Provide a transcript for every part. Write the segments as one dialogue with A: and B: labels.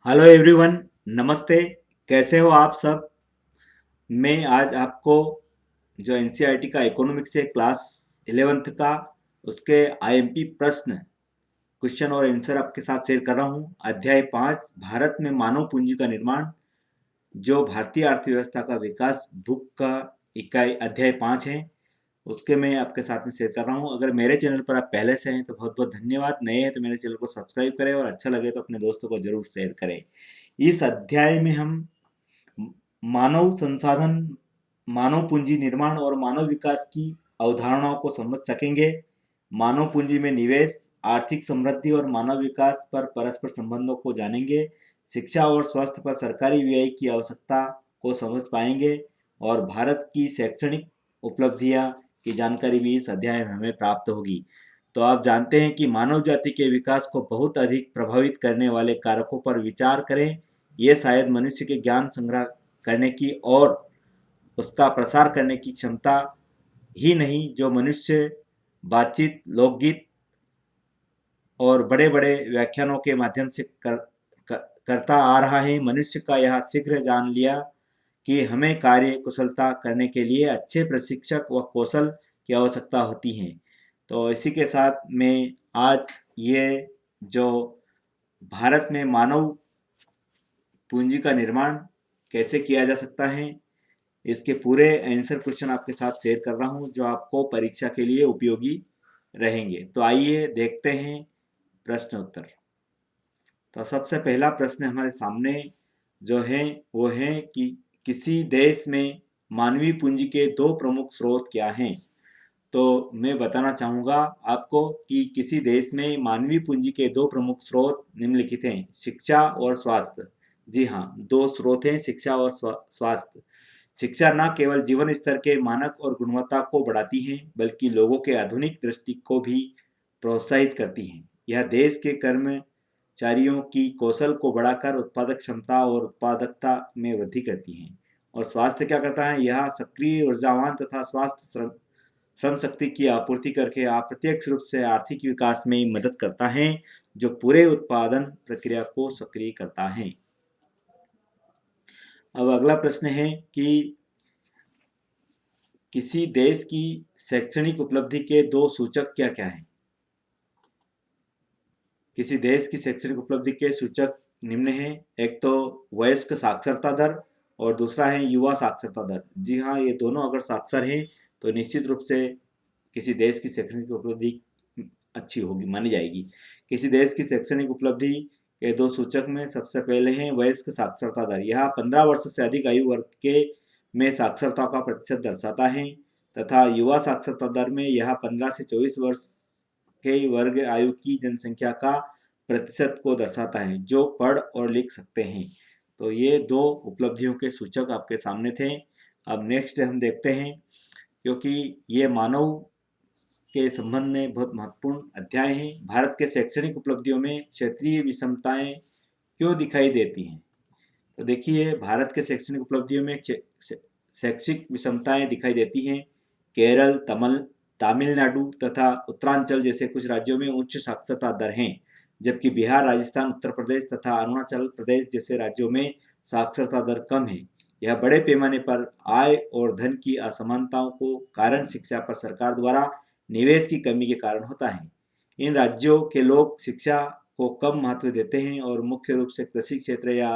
A: Hello everyone. नमस्ते। कैसे हो आप सब। मैं आज आपको जो एनसीईआरटी का इकोनॉमिक्स है क्लास 11th का उसके आईएमपी प्रश्न क्वेश्चन और आंसर आपके साथ शेयर कर रहा हूँ। अध्याय 5 भारत में मानव पूंजी का निर्माण, जो भारतीय अर्थव्यवस्था का विकास बुक का इकाई अध्याय 5 है, उसके मैं आपके साथ में शेयर कर रहा हूँ। अगर मेरे चैनल पर आप पहले से हैं तो बहुत बहुत धन्यवाद। नए हैं तो मेरे चैनल को सब्सक्राइब करें और अच्छा लगे तो अपने दोस्तों को जरूर शेयर करें। इस अध्याय में हम मानव संसाधन, मानव पूंजी निर्माण और मानव विकास की अवधारणाओं को समझ सकेंगे। मानव पूंजी में निवेश, आर्थिक समृद्धि और मानव विकास पर परस्पर संबंधों को जानेंगे। शिक्षा और स्वास्थ्य पर सरकारी व्यय की आवश्यकता को समझ पाएंगे और भारत की शैक्षणिक उपलब्धियां की जानकारी भी इस अध्याय में हमें प्राप्त होगी। तो आप जानते हैं कि मानव जाति के विकास को बहुत अधिक प्रभावित करने वाले कारकों पर विचार करें। ये शायद मनुष्य के ज्ञान संग्रह करने की और उसका प्रसार करने की क्षमता ही नहीं, जो मनुष्य बातचीत, लोकगीत और बड़े बड़े व्याख्यानों के माध्यम से करता आ रहा है। मनुष्य का यह शीघ्र जान लिया कि हमें कार्य कुशलता करने के लिए अच्छे प्रशिक्षक व कौशल की आवश्यकता होती है। तो इसी के साथ मैं आज ये जो भारत में मानव पूंजी का निर्माण कैसे किया जा सकता है, इसके पूरे आंसर क्वेश्चन आपके साथ शेयर कर रहा हूँ, जो आपको परीक्षा के लिए उपयोगी रहेंगे। तो आइए देखते हैं प्रश्न उत्तर। तो सबसे पहला प्रश्न हमारे सामने जो है वो है कि किसी देश में मानवीय पूंजी के दो प्रमुख स्रोत क्या हैं। तो मैं बताना चाहूँगा आपको कि किसी देश में मानवीय पूंजी के दो प्रमुख स्रोत निम्नलिखित हैं, शिक्षा और स्वास्थ्य। जी हाँ, दो स्रोत हैं, शिक्षा और स्वास्थ्य। शिक्षा न केवल जीवन स्तर के मानक और गुणवत्ता को बढ़ाती है, बल्कि लोगों के आधुनिक दृष्टि को भी प्रोत्साहित करती है। यह देश के कर्मचारियों की कौशल को बढ़ाकर उत्पादक क्षमता और उत्पादकता में वृद्धि करती है। और स्वास्थ्य क्या करता है, यह सक्रिय, ऊर्जावान तथा स्वास्थ्य श्रम शक्ति की आपूर्ति करके अप्रत्यक्ष रूप से आर्थिक विकास में मदद करता है, जो पूरे उत्पादन प्रक्रिया को सक्रिय करता है। अब अगला प्रश्न है कि किसी देश की शैक्षणिक उपलब्धि के दो सूचक क्या क्या हैं। किसी देश की शैक्षणिक उपलब्धि के सूचक निम्न हैं। एक तो वयस्क साक्षरता दर और दूसरा है युवा साक्षरता दर। जी हाँ, ये दोनों अगर साक्षर हैं तो निश्चित रूप से किसी देश की शैक्षणिक उपलब्धि अच्छी होगी, मानी जाएगी। किसी देश की शैक्षणिक उपलब्धि के दो सूचक में सबसे पहले हैं वयस्क साक्षरता दर। यह 15 वर्ष से अधिक आयु वर्ग के में साक्षरता का प्रतिशत दर्शाता है, तथा युवा साक्षरता दर में यह 15 से 24 वर्ष के वर्ग आयु की जनसंख्या का प्रतिशत को दर्शाता है, जो पढ़ और लिख सकते हैं। तो ये दो उपलब्धियों के सूचक आपके सामने थे। अब नेक्स्ट हम देखते हैं, क्योंकि ये मानव के संबंध में बहुत महत्वपूर्ण अध्याय है। भारत के शैक्षणिक उपलब्धियों में क्षेत्रीय विषमताएं क्यों दिखाई देती हैं। तो देखिए, भारत के शैक्षणिक उपलब्धियों में शैक्षिक विषमताएं दिखाई देती हैं। केरल, तमिलनाडु तथा उत्तरांचल जैसे कुछ राज्यों में उच्च साक्षरता दर हैं, जबकि बिहार, राजस्थान, उत्तर प्रदेश तथा अरुणाचल प्रदेश जैसे राज्यों में साक्षरता दर कम है। यह बड़े पैमाने पर आय और धन की असमानताओं को कारण शिक्षा पर सरकार द्वारा निवेश की कमी के कारण होता है। इन राज्यों के लोग शिक्षा को कम महत्व देते हैं और मुख्य रूप से कृषि क्षेत्र या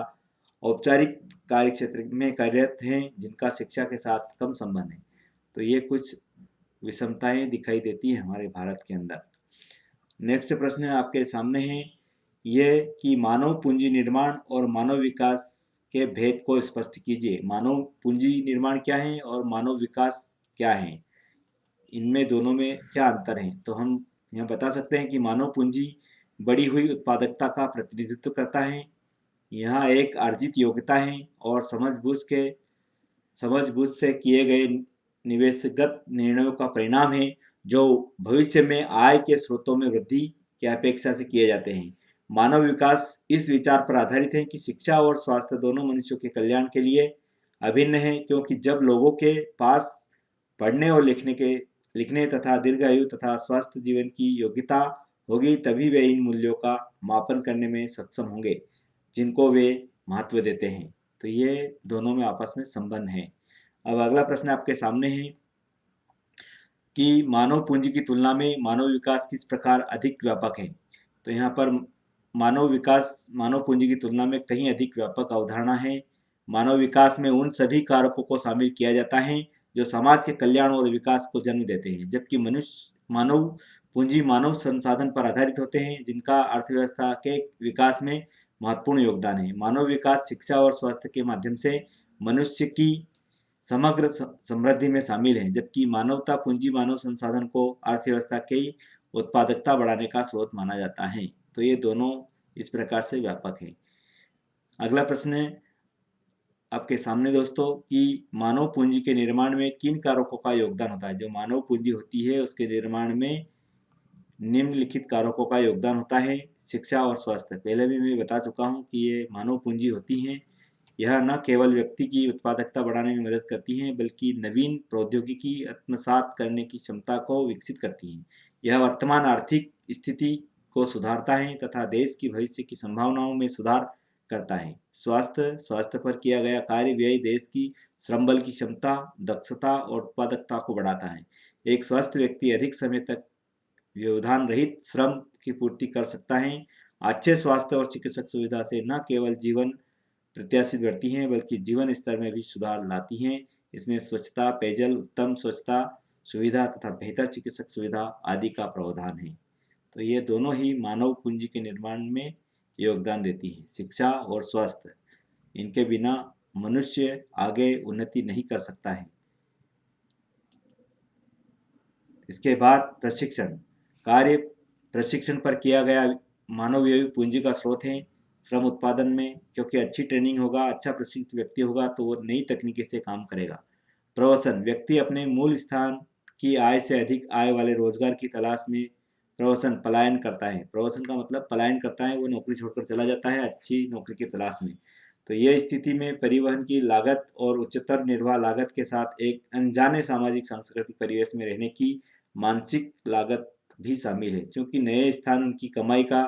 A: औपचारिक कार्य क्षेत्र में कार्यरत हैं, जिनका शिक्षा के साथ कम संबंध है। तो ये कुछ विषमताएं दिखाई देती है हमारे भारत के अंदर। नेक्स्ट प्रश्न आपके सामने है ये कि मानव पूंजी निर्माण और मानव विकास के भेद को स्पष्ट कीजिए। मानव पूंजी निर्माण क्या है और मानव विकास क्या है, इनमें दोनों में क्या अंतर है। तो हम यहाँ बता सकते हैं कि मानव पूंजी बढ़ी हुई उत्पादकता का प्रतिनिधित्व करता है। यह एक अर्जित योग्यता है और समझबूझ से किए गए निवेशगत निर्णयों का परिणाम है, जो भविष्य में आय के स्रोतों में वृद्धि की अपेक्षा से किए जाते हैं। मानव विकास इस विचार पर आधारित है कि शिक्षा और स्वास्थ्य दोनों मनुष्यों के कल्याण के लिए अभिन्न है, क्योंकि जब लोगों के पास पढ़ने और लिखने तथा दीर्घायु तथा स्वस्थ जीवन की योग्यता होगी, तभी वे इन मूल्यों का मापन करने में सक्षम होंगे। जिनको वे महत्व देते हैं। तो ये दोनों में आपस में संबंध है। अब अगला प्रश्न आपके सामने है कि मानव पूंजी की तुलना में मानव विकास किस प्रकार अधिक व्यापक है। तो यहाँ पर मानव विकास मानव पूंजी की तुलना में कहीं अधिक व्यापक अवधारणा है। मानव विकास में उन सभी कारकों को शामिल किया जाता है जो समाज के कल्याण और विकास को जन्म देते हैं, जबकि मानव पूंजी मानव संसाधन पर आधारित होते हैं जिनका अर्थव्यवस्था के विकास में महत्वपूर्ण योगदान है। मानव विकास शिक्षा और स्वास्थ्य के माध्यम से मनुष्य की समग्र समृद्धि में शामिल है, जबकि मानवता पूंजी मानव संसाधन को अर्थव्यवस्था की उत्पादकता बढ़ाने का स्रोत माना जाता है। तो ये दोनों इस प्रकार से व्यापक है। अगला प्रश्न है आपके सामने दोस्तों कि मानव पूंजी के निर्माण में किन कारकों का योगदान होता है। जो मानव पूंजी होती है उसके निर्माण में निम्नलिखित कारकों का योगदान होता है। शिक्षा और स्वास्थ्य, पहले भी मैं बता चुका हूँ कि ये मानव पूंजी होती हैं। यह न केवल व्यक्ति की उत्पादकता बढ़ाने में मदद करती हैं बल्कि नवीन प्रौद्योगिकी आत्मसात करने की क्षमता को विकसित करती हैं। यह वर्तमान आर्थिक स्थिति को सुधारता है तथा देश की भविष्य की संभावनाओं में सुधार करता है। स्वास्थ्य पर किया गया कार्य व्यय देश की श्रम बल की क्षमता, दक्षता और उत्पादकता को बढ़ाता है। एक स्वस्थ व्यक्ति अधिक समय तक व्यवधान रहित श्रम की पूर्ति कर सकता है। अच्छे स्वास्थ्य और चिकित्सक सुविधा से न केवल जीवन प्रत्याशित बढ़ती हैं बल्कि जीवन स्तर में भी सुधार लाती हैं। इसमें स्वच्छता, पेयजल, उत्तम स्वच्छता सुविधा तथा बेहतर चिकित्सक सुविधा आदि का प्रावधान है। तो ये दोनों ही मानव पूंजी के निर्माण में योगदान देती है। शिक्षा और स्वास्थ्य, इनके बिना मनुष्य आगे उन्नति नहीं कर सकता है। इसके बाद प्रशिक्षण कार्य प्रशिक्षण पर किया गया मानव पूंजी का स्रोत है श्रम उत्पादन में, क्योंकि अच्छी ट्रेनिंग होगा, अच्छा प्रशिक्षित व्यक्ति होगा तो वो नई तकनीकी से काम करेगा। प्रवसन, व्यक्ति अपने मूल स्थान की आय से अधिक आय वाले रोजगार की तलाश में पलायन करता है। प्रवसन का मतलब पलायन करता है, वो नौकरी छोड़कर चला जाता है अच्छी नौकरी की तलाश में। तो यह स्थिति में परिवहन की लागत और उच्चतर निर्वाह लागत के साथ एक अनजाने सामाजिक सांस्कृतिक परिवेश में रहने की मानसिक लागत भी शामिल है, क्योंकि नए स्थान उनकी कमाई का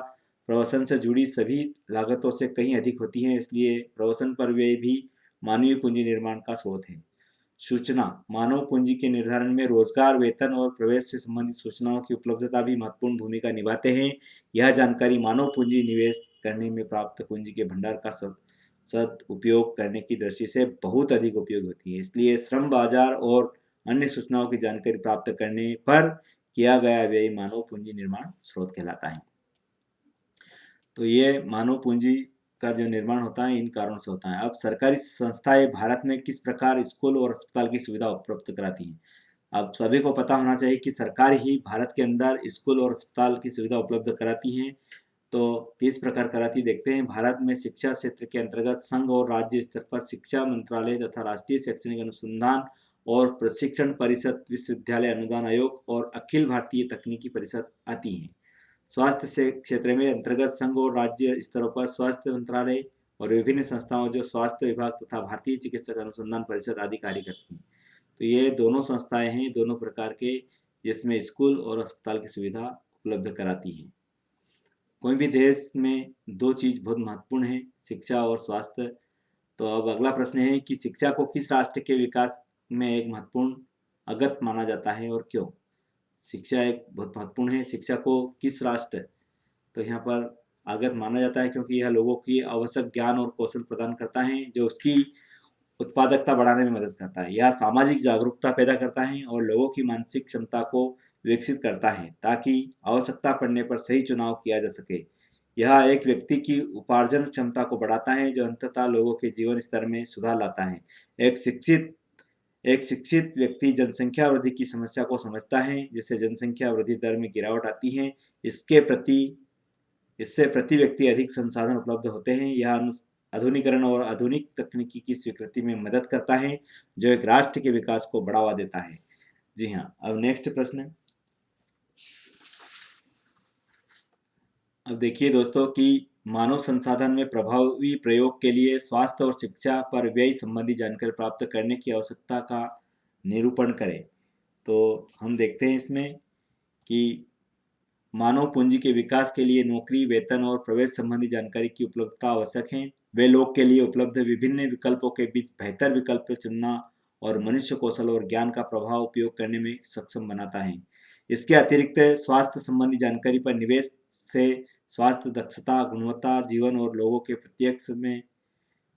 A: प्रवसन से जुड़ी सभी लागतों से कहीं अधिक होती हैं, इसलिए प्रवसन पर व्यय भी मानवीय पूंजी निर्माण का स्रोत है। सूचना, मानव पूंजी के निर्धारण में रोजगार, वेतन और प्रवेश से संबंधित सूचनाओं की उपलब्धता भी महत्वपूर्ण भूमिका निभाते हैं। यह जानकारी मानव पूंजी निवेश करने में प्राप्त पूंजी के भंडार का सदुपयोग करने की दृष्टि से बहुत अधिक उपयोग होती है। इसलिए श्रम बाजार और अन्य सूचनाओं की जानकारी प्राप्त करने पर किया गया व्यय मानव पूंजी निर्माण स्रोत कहलाता है। तो ये मानव पूंजी का जो निर्माण होता है इन कारणों से होता है। अब सरकारी संस्थाएं भारत में किस प्रकार स्कूल और अस्पताल की सुविधा उपलब्ध कराती हैं। अब सभी को पता होना चाहिए कि सरकार ही भारत के अंदर स्कूल और अस्पताल की सुविधा उपलब्ध कराती हैं। तो किस प्रकार कराती देखते हैं। भारत में शिक्षा क्षेत्र के अंतर्गत संघ और राज्य स्तर पर शिक्षा मंत्रालय तथा राष्ट्रीय शैक्षणिक अनुसंधान और प्रशिक्षण परिषद, विश्वविद्यालय अनुदान आयोग और अखिल भारतीय तकनीकी परिषद आती हैं। स्वास्थ्य से क्षेत्र में अंतर्गत संघ और राज्य स्तरों पर स्वास्थ्य मंत्रालय और विभिन्न संस्थाओं जो स्वास्थ्य विभाग तथा भारतीय चिकित्सक अनुसंधान परिषद आदि कार्य करती हैं। तो ये दोनों संस्थाएं हैं, दोनों प्रकार के, जिसमें स्कूल और अस्पताल की सुविधा उपलब्ध कराती हैं। कोई भी देश में दो चीज बहुत महत्वपूर्ण है, शिक्षा और स्वास्थ्य। तो अब अगला प्रश्न है कि शिक्षा को किस राष्ट्र के विकास में एक महत्वपूर्ण अगत माना जाता है और क्यों। शिक्षा एक बहुत महत्वपूर्ण है। शिक्षा को किस राष्ट्र, तो यहाँ पर आगत माना जाता है क्योंकि यह लोगों की आवश्यक ज्ञान और कौशल प्रदान करता है जो उसकी उत्पादकता बढ़ाने में मदद करता है। यह सामाजिक जागरूकता पैदा करता है और लोगों की मानसिक क्षमता को विकसित करता है ताकि आवश्यकता पड़ने पर सही चुनाव किया जा सके। यह एक व्यक्ति की उपार्जन क्षमता को बढ़ाता है जो अंततः लोगों के जीवन स्तर में सुधार लाता है। एक शिक्षित व्यक्ति जनसंख्या वृद्धि की समस्या को समझता है, जिससे जनसंख्या वृद्धि दर में गिरावट आती है। इससे प्रति व्यक्ति अधिक संसाधन उपलब्ध होते हैं। यह आधुनिकीकरण और आधुनिक तकनीकी की स्वीकृति में मदद करता है जो एक राष्ट्र के विकास को बढ़ावा देता है। जी हाँ, अब नेक्स्ट प्रश्न। अब देखिए दोस्तों कि मानव संसाधन में प्रभावी प्रयोग के लिए स्वास्थ्य और शिक्षा पर व्यय संबंधी जानकारी प्राप्त करने की आवश्यकता का निरूपण करें। तो हम देखते हैं इसमें कि मानव पूंजी के विकास के लिए नौकरी, वेतन और प्रवेश संबंधी जानकारी की उपलब्धता आवश्यक है। वे लोग के लिए उपलब्ध विभिन्न विकल्पों के बीच बेहतर विकल्प चुनना और मनुष्य कौशल और ज्ञान का प्रभाव उपयोग करने में सक्षम बनाता है। इसके अतिरिक्त स्वास्थ्य संबंधी जानकारी पर निवेश से स्वास्थ्य दक्षता, गुणवत्ता, जीवन और लोगों के प्रत्यक्ष में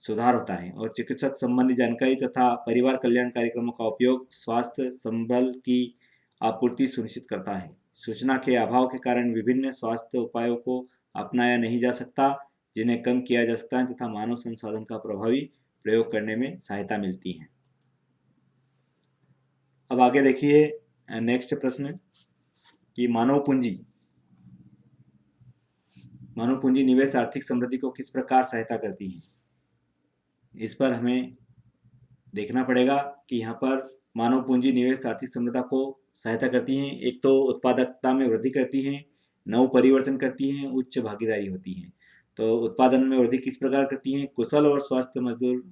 A: सुधार होता है और चिकित्सक संबंधी जानकारी तथा परिवार कल्याण कार्यक्रमों का उपयोग स्वास्थ्य संबल की आपूर्ति सुनिश्चित करता है। सूचना के अभाव के कारण विभिन्न स्वास्थ्य उपायों को अपनाया नहीं जा सकता, जिन्हें कम किया जा सकता है तथा मानव संसाधन का प्रभावी प्रयोग करने में सहायता मिलती है। अब आगे देखिए नेक्स्ट प्रश्न कि मानव पूंजी निवेश आर्थिक समृद्धि को किस प्रकार सहायता करती है। इस पर हमें देखना पड़ेगा कि यहाँ पर मानव पूंजी निवेश आर्थिक समृद्धि को सहायता करती हैं। एक तो उत्पादकता में वृद्धि करती हैं, नव परिवर्तन करती हैं, उच्च भागीदारी होती है। तो उत्पादन में वृद्धि किस प्रकार करती हैं? कुशल और स्वस्थ मजदूर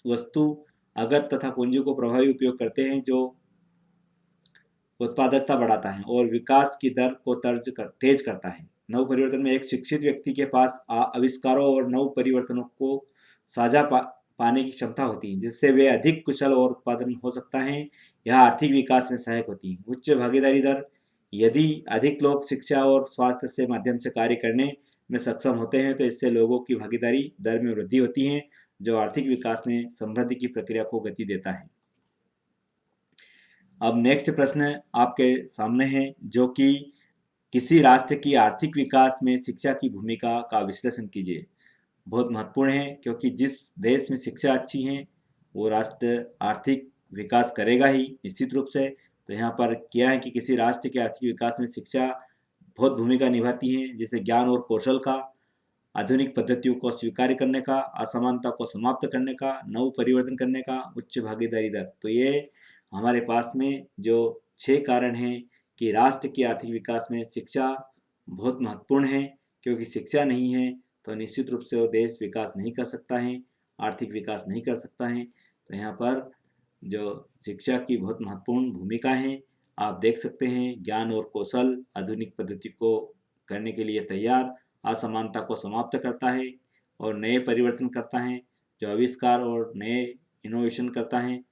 A: वस्तु आगत तथा पूंजी को प्रभावी उपयोग करते हैं, जो उत्पादकता बढ़ाता है और विकास की दर को तेज करता है। नव परिवर्तन में एक शिक्षित व्यक्ति के पास आविष्कारों और नव परिवर्तनों को साझा पाने की क्षमता होती है, जिससे वे अधिक कुशल और उत्पादन हो सकता है। यह आर्थिक विकास में सहायक होती है। उच्च भागीदारी दर, यदि अधिक लोग शिक्षा और स्वास्थ्य से माध्यम से कार्य करने में सक्षम होते हैं तो इससे लोगों की भागीदारी दर में वृद्धि होती है, जो आर्थिक विकास में समृद्धि की प्रक्रिया को गति देता है। अब नेक्स्ट प्रश्न आपके सामने है, जो कि किसी राष्ट्र की आर्थिक विकास में शिक्षा की भूमिका का विश्लेषण कीजिए। बहुत महत्वपूर्ण है, क्योंकि जिस देश में शिक्षा अच्छी है वो राष्ट्र आर्थिक विकास करेगा ही निश्चित रूप से। तो यहाँ पर क्या है कि किसी राष्ट्र के आर्थिक विकास में शिक्षा बहुत भूमिका निभाती है, जैसे ज्ञान और कौशल का, आधुनिक पद्धतियों को स्वीकार करने का, असमानता को समाप्त करने का, नव परिवर्तन करने का, उच्च भागीदारी दर। तो ये हमारे पास में जो 6 कारण हैं कि राष्ट्र के आर्थिक विकास में शिक्षा बहुत महत्वपूर्ण है, क्योंकि शिक्षा नहीं है तो निश्चित रूप से वो देश विकास नहीं कर सकता है, आर्थिक विकास नहीं कर सकता है। तो यहाँ पर जो शिक्षा की बहुत महत्वपूर्ण भूमिका है, आप देख सकते हैं। ज्ञान और कौशल आधुनिक पद्धति को करने के लिए तैयार, असमानता को समाप्त करता है और नए परिवर्तन करता है, जो आविष्कार और नए इनोवेशन करता है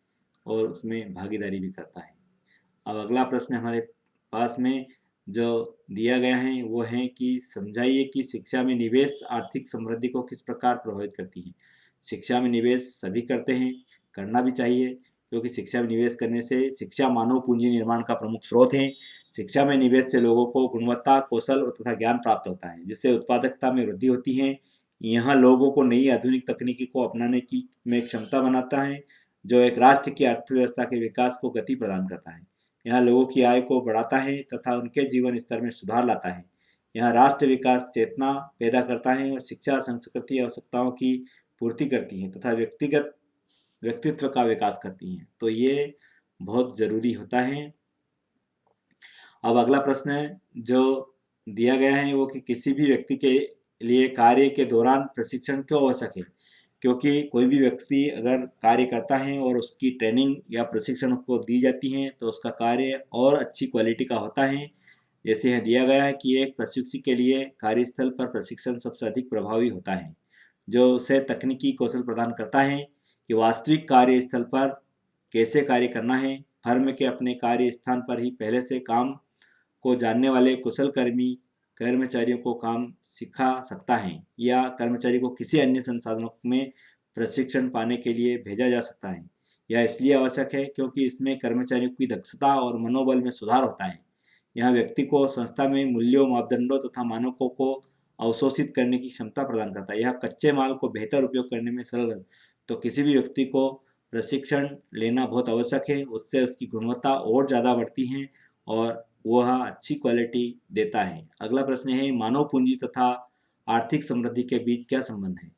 A: और उसमें भागीदारी भी करता है। अब अगला प्रश्न हमारे पास में जो दिया गया है वो है कि समझाइए कि शिक्षा में निवेश आर्थिक समृद्धि को किस प्रकार प्रभावित करती है। शिक्षा में निवेश सभी करते हैं, करना भी चाहिए, क्योंकि शिक्षा में निवेश करने से शिक्षा मानव पूंजी निर्माण का प्रमुख स्रोत है। शिक्षा में निवेश से लोगों को गुणवत्ता, कौशल तथा ज्ञान प्राप्त होता है, जिससे उत्पादकता में वृद्धि होती है। यहाँ लोगों को नई आधुनिक तकनीकी को अपनाने की में क्षमता बनाता है, जो एक राष्ट्र की अर्थव्यवस्था के विकास को गति प्रदान करता है। यहाँ लोगों की आय को बढ़ाता है तथा उनके जीवन स्तर में सुधार लाता है। यहाँ राष्ट्र विकास चेतना पैदा करता है और शिक्षा संस्कृति आवश्यकताओं की पूर्ति करती है तथा व्यक्तित्व का विकास करती है। तो ये बहुत जरूरी होता है। अब अगला प्रश्न है जो दिया गया है वो कि किसी भी व्यक्ति के लिए कार्य के दौरान प्रशिक्षण क्यों आवश्यक है। क्योंकि कोई भी व्यक्ति अगर कार्य करता है और उसकी ट्रेनिंग या प्रशिक्षण को दी जाती है तो उसका कार्य और अच्छी क्वालिटी का होता है। जैसे यहाँ दिया गया है कि एक प्रशिक्षु के लिए कार्यस्थल पर प्रशिक्षण सबसे अधिक प्रभावी होता है, जो उसे तकनीकी कौशल प्रदान करता है कि वास्तविक कार्यस्थल पर कैसे कार्य करना है। फर्म के अपने कार्य स्थान पर ही पहले से काम को जानने वाले कुशल कर्मचारियों को काम सिखा सकता है या कर्मचारी को किसी अन्य संसाधनों में प्रशिक्षण पाने के लिए भेजा जा सकता है। यह इसलिए आवश्यक है क्योंकि इसमें कर्मचारियों की दक्षता और मनोबल में सुधार होता है। यह व्यक्ति को संस्था में मूल्यों, मापदंडों तथा मानकों को अवशोषित करने की क्षमता प्रदान करता है। यह कच्चे माल को बेहतर उपयोग करने में सरल है। तो किसी भी व्यक्ति को प्रशिक्षण लेना बहुत आवश्यक है, उससे उसकी गुणवत्ता और ज़्यादा बढ़ती है और वह अच्छी क्वालिटी देता है। अगला प्रश्न है मानव पूंजी तथा आर्थिक समृद्धि के बीच क्या संबंध है।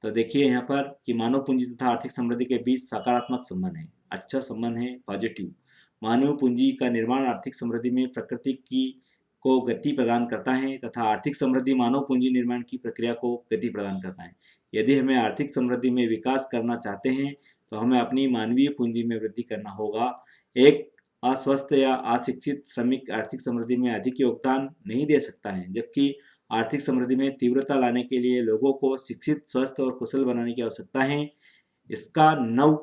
A: तो देखिए यहाँ पर कि मानव पूंजी तथा आर्थिक समृद्धि के बीच सकारात्मक संबंध है, अच्छा संबंध है, पॉजिटिव। मानव पूंजी का निर्माण आर्थिक समृद्धि में प्रकृति की को गति प्रदान करता है तथा आर्थिक समृद्धि मानव पूंजी निर्माण की प्रक्रिया को गति प्रदान करता है। यदि हमें आर्थिक समृद्धि में विकास करना चाहते हैं तो हमें अपनी मानवीय पूंजी में वृद्धि करना होगा। एक अस्वस्थ या अशिक्षित श्रमिक आर्थिक समृद्धि में अधिक योगदान नहीं दे सकता है, जबकि आर्थिक समृद्धि में तीव्रता लाने के लिए लोगों को शिक्षित, स्वस्थ और कुशल बनाने की आवश्यकता है। इसका नव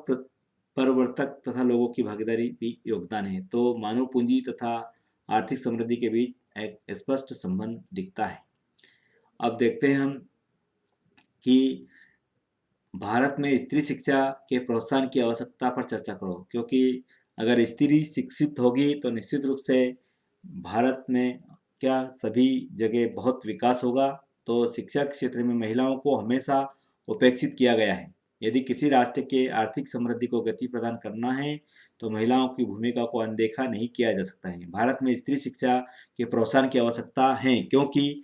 A: प्रवर्तक तथा लोगों की भागीदारी भी योगदान है। तो मानव पूंजी तथा आर्थिक समृद्धि के बीच एक स्पष्ट संबंध दिखता है। अब देखते हैं हम कि भारत में स्त्री शिक्षा के प्रोत्साहन की आवश्यकता पर चर्चा करो, क्योंकि अगर स्त्री शिक्षित होगी तो निश्चित रूप से भारत में क्या सभी जगह बहुत विकास होगा। तो शिक्षा के क्षेत्र में महिलाओं को हमेशा उपेक्षित किया गया है। यदि किसी राष्ट्र के आर्थिक समृद्धि को गति प्रदान करना है तो महिलाओं की भूमिका को अनदेखा नहीं किया जा सकता है। भारत में स्त्री शिक्षा के प्रोत्साहन की आवश्यकता है, क्योंकि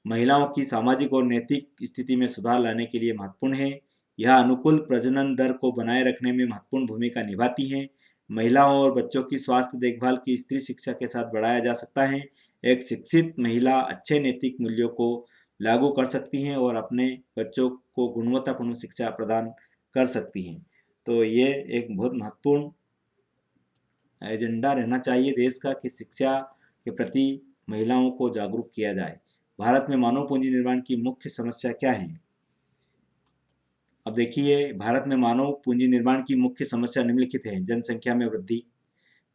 A: महिलाओं की सामाजिक और नैतिक स्थिति में सुधार लाने के लिए महत्वपूर्ण है। यह अनुकूल प्रजनन दर को बनाए रखने में महत्वपूर्ण भूमिका निभाती हैं। महिलाओं और बच्चों की स्वास्थ्य देखभाल की स्त्री शिक्षा के साथ बढ़ाया जा सकता है। एक शिक्षित महिला अच्छे नैतिक मूल्यों को लागू कर सकती हैं और अपने बच्चों को गुणवत्तापूर्ण शिक्षा प्रदान कर सकती हैं। तो ये एक बहुत महत्वपूर्ण एजेंडा रहना चाहिए देश का कि शिक्षा के प्रति महिलाओं को जागरूक किया जाए। भारत में मानव पूंजी निर्माण की मुख्य समस्या क्या है? अब देखिए, भारत में मानव पूंजी निर्माण की मुख्य समस्या निम्नलिखित है। जनसंख्या में वृद्धि,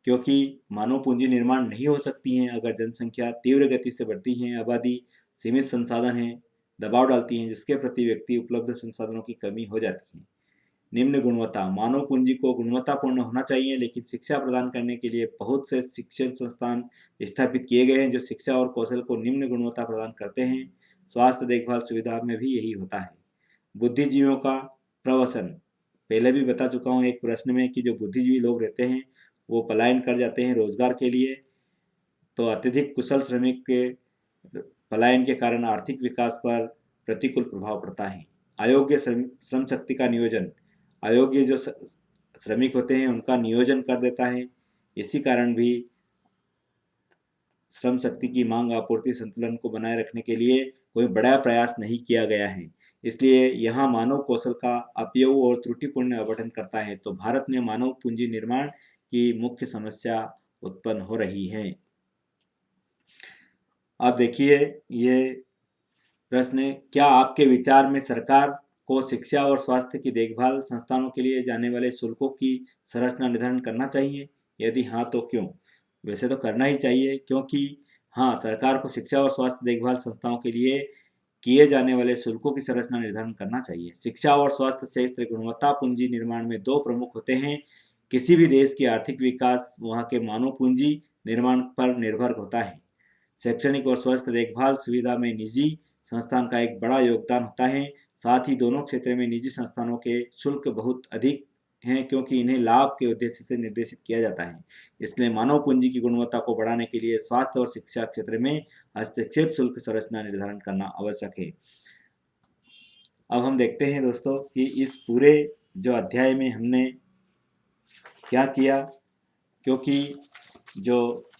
A: क्योंकि मानव पूंजी निर्माण नहीं हो सकती है अगर जनसंख्या तीव्र गति से बढ़ती है। आबादी सीमित संसाधन है, दबाव डालती है, जिसके प्रति व्यक्ति उपलब्ध संसाधनों की कमी हो जाती है। निम्न गुणवत्ता, मानव पूंजी को गुणवत्तापूर्ण होना चाहिए, लेकिन शिक्षा प्रदान करने के लिए बहुत से शिक्षण संस्थान स्थापित किए गए हैं जो शिक्षा और कौशल को निम्न गुणवत्ता प्रदान करते हैं। स्वास्थ्य देखभाल सुविधा में भी यही होता है। बुद्धिजीवियों का प्रवसन, पहले भी बता चुका हूँ एक प्रश्न में कि जो बुद्धिजीवी लोग रहते हैं वो पलायन कर जाते हैं रोजगार के लिए। तो अत्यधिक कुशल श्रमिक के पलायन के कारण आर्थिक विकास पर प्रतिकूल प्रभाव पड़ता है। अयोग्य श्रम शक्ति का नियोजन, अयोग्य जो श्रमिक होते हैं उनका नियोजन कर देता है। इसी कारण भी श्रम शक्ति की मांग आपूर्ति संतुलन को बनाए रखने के लिए कोई बड़ा प्रयास नहीं किया गया है। इसलिए यहाँ मानव कौशल का अपयोग और त्रुटिपूर्ण आवंटन करता है। तो भारत में मानव पूंजी निर्माण की मुख्य समस्या उत्पन्न हो रही है। अब देखिए ये प्रश्न, क्या आपके विचार में सरकार को शिक्षा और स्वास्थ्य की देखभाल संस्थानों के लिए जाने वाले शुल्कों की संरचना निर्धारण करना चाहिए? यदि हाँ तो क्यों? वैसे तो करना ही चाहिए, क्योंकि हाँ, सरकार को शिक्षा और स्वास्थ्य देखभाल संस्थाओं के लिए किए जाने वाले शुल्कों की संरचना निर्धारण करना चाहिए। शिक्षा और स्वास्थ्य क्षेत्र गुणवत्ता पूंजी निर्माण में दो प्रमुख होते हैं। किसी भी देश की आर्थिक विकास वहाँ के मानव पूंजी निर्माण पर निर्भर होता है। शैक्षणिक और स्वास्थ्य देखभाल सुविधा में निजी संस्थान का एक बड़ा योगदान होता है। साथ ही दोनों क्षेत्र में निजी संस्थानों के शुल्क बहुत अधिक हैं, क्योंकि इन्हें लाभ के उद्देश्य से निर्देशित किया जाता है। इसलिए मानव पूंजी की गुणवत्ता को बढ़ाने के लिए स्वास्थ्य और शिक्षा क्षेत्र में हस्तक्षेप शुल्क संरचना निर्धारण करना आवश्यक है। अब हम देखते हैं दोस्तों कि इस पूरे जो अध्याय में हमने क्या किया, क्योंकि जो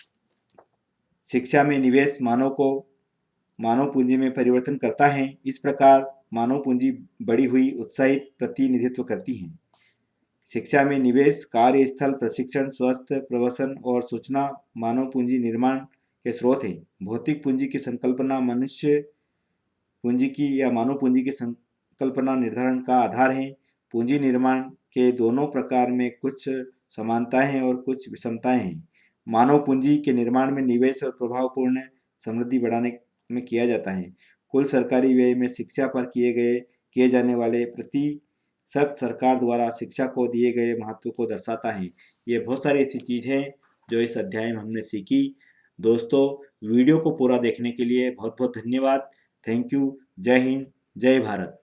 A: शिक्षा में निवेश मानव पूंजी में परिवर्तन करता है। इस प्रकार मानव पूंजी बढ़ी हुई उत्साहित प्रतिनिधित्व करती है। शिक्षा में निवेश, कार्यस्थल प्रशिक्षण, स्वास्थ्य प्रवसन और सूचना मानव पूंजी निर्माण के स्रोत हैं। भौतिक पूंजी की संकल्पना मनुष्य पूंजी की या मानव पूंजी की संकल्पना निर्धारण का आधार है। पूंजी निर्माण के दोनों प्रकार में कुछ समानताएं हैं और कुछ विषमताएं हैं। मानव पूंजी के निर्माण में निवेश और प्रभावपूर्ण समृद्धि बढ़ाने में किया जाता है। कुल सरकारी व्यय में शिक्षा पर किए जाने वाले प्रतिशत सरकार द्वारा शिक्षा को दिए गए महत्व को दर्शाता है। ये बहुत सारी ऐसी चीज़ हैं जो इस अध्याय में हमने सीखी। दोस्तों, वीडियो को पूरा देखने के लिए बहुत बहुत धन्यवाद। Thank you. जय हिंद, जय भारत।